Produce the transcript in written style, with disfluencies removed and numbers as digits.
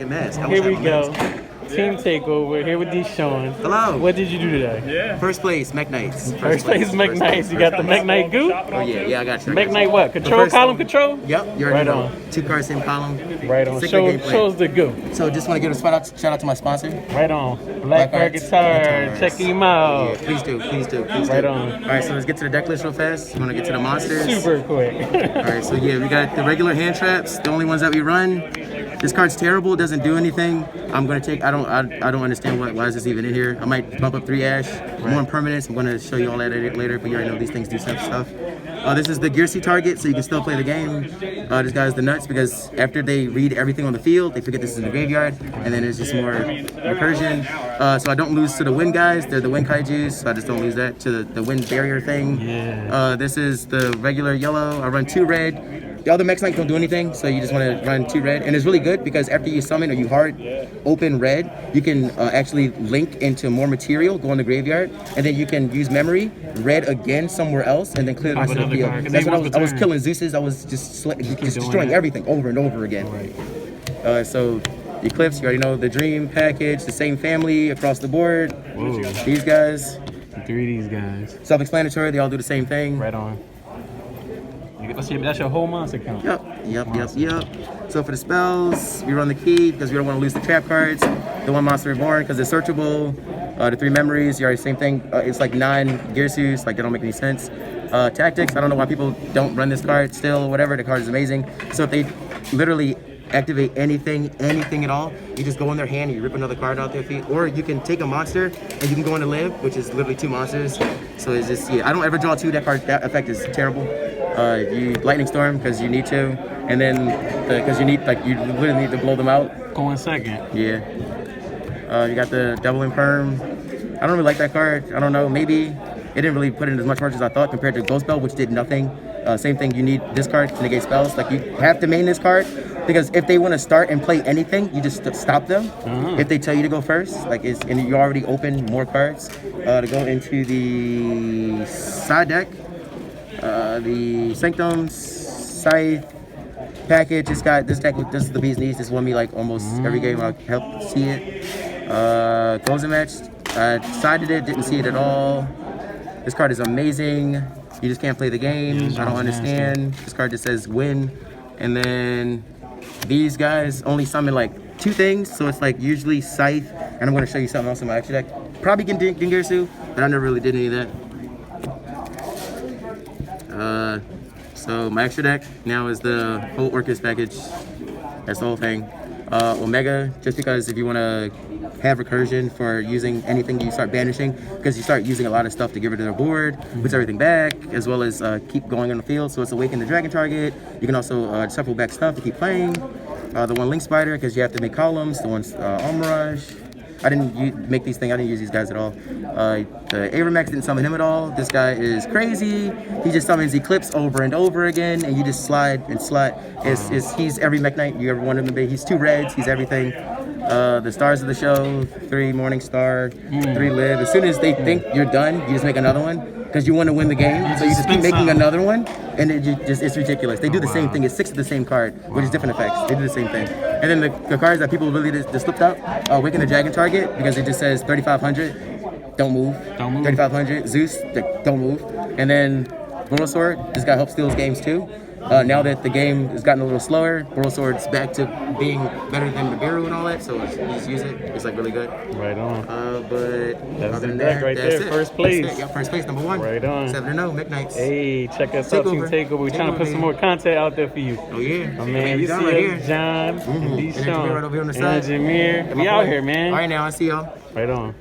fucking mask. Here we go. Team takeover here with Deshon. Hello. What did you do today? Yeah. First place, Mekk-Knights. First place, Mekk-Knights. You got the Mekk-Knight goo? Oh yeah, I got you. Mekk-Knight what? Control, column control? Yep, you already Right know. on. 2 cards, same column. Right on. Sick Shows the goo. So just want to give a shout out to my sponsor. Right on. Blackbird Guitar. Check him out. Yeah, please do. Right on. All right, so let's get to the deck list real fast. You want to get to the monsters? Super quick. All right, so yeah, we got the regular hand traps, the only ones that we run. This card's terrible, it doesn't do anything. I'm gonna take. I don't understand why is this even in here. I might bump up 3 ash, more impermanence. I'm gonna show you all that later, but you already know these things do some stuff. This is the Gearsey target, so you can still play the game. This guy's the nuts because after they read everything on the field, they forget this is in the graveyard, and then there's just more recursion. So I don't lose to the wind guys. They're the wind kaijus, so I just don't lose that to the wind barrier thing. Yeah. This is the regular yellow. I run 2 red. The other Mekk-Knights don't do anything, so you just want to run 2 red. And it's really good because after you summon or you hard open red, you can actually link into more material, go in the graveyard, and then you can use memory, red again somewhere else, and then clear the rest of the field. That's what I was killing Zeus's. I was just destroying everything over and over again. So Eclipse, you already know the Dream package, the same family across the board. Whoa. These guys. 3 of these guys. Self-explanatory, they all do the same thing. Right on. That's your whole monster count. Yep. So for the spells, we run the key because we don't want to lose the trap cards. The 1 monster reborn because it's searchable. The 3 memories, you already same thing. It's like 9 Gearsus, like they don't make any sense. Tactics, I don't know why people don't run this card still or whatever. The card is amazing. So if they literally activate anything at all, you just go in their hand and you rip another card out their feet. Or you can take a monster and you can go into live, which is literally 2 monsters. So it's just, I don't ever draw 2. That effect is terrible. You lightning storm because you need to, and then because you literally need to blow them out. Going second. Yeah. You got the double imperm. I don't really like that card. I don't know. Maybe it didn't really put in as much work as I thought compared to Ghost Bell, which did nothing. Same thing. You need this card to negate spells. Like you have to main this card because if they want to start and play anything, you just stop them. If they tell you to go first, and you already open more cards to go into the side deck. The Sanctums, Scythe package. This is the bee's knees. This won me like almost every game I helped see it. Closing match. I decided it, didn't see it at all. This card is amazing. You just can't play the game. I don't understand. This card just says win. And then these guys only summon like 2 things, so it's like usually Scythe, and I'm going to show you something else in my extra deck. Probably Gingirsu, but I never really did any of that. So my extra deck now is the whole Orcus package. That's the whole thing. Omega, just because if you want to have recursion for using anything you start banishing, because you start using a lot of stuff to get rid of their board, puts everything back, as well as keep going on the field. So it's awaken the dragon target. You can also shuffle back stuff to keep playing. The 1 Link Spider, because you have to make columns. The 1 Almirage. I didn't make these things. I didn't use these guys at all. The Abramax didn't summon him at all. This guy is crazy. He just summons Eclipse over and over again, and you just slide and slide. He's every Mekk-Knight you ever wanted him to be. He's 2 reds. He's everything. The stars of the show: 3 Morning Star, 3 live. As soon as they think you're done, you just make another one because you want to win the game. So you just keep making another one, and it's ridiculous. They do the same thing. It's 6 of the same card, which is different effects. They do the same thing. And then the cards that people really just slipped up, Awaken the Dragon target because it just says 3,500, don't move. 3,500, Zeus, don't move. And then Boral Sword, this guy helps steal games too. Now that the game has gotten a little slower, Boral Sword's back to being better than the Baru and all that, so you just use it. It's like really good. Right on. But that's other than that, that, right that's there. it. First place. Yeah, first place, number 1. Right on. 7-0, Mekk-Knights. Hey, check us out, Team Takeover. We're trying to put some more content out there for you. Oh yeah. My man, you see right us, John, and Deshon, Deshon, right over here on the side. and Jameer. We out here, man. All right, now I see y'all. Right on.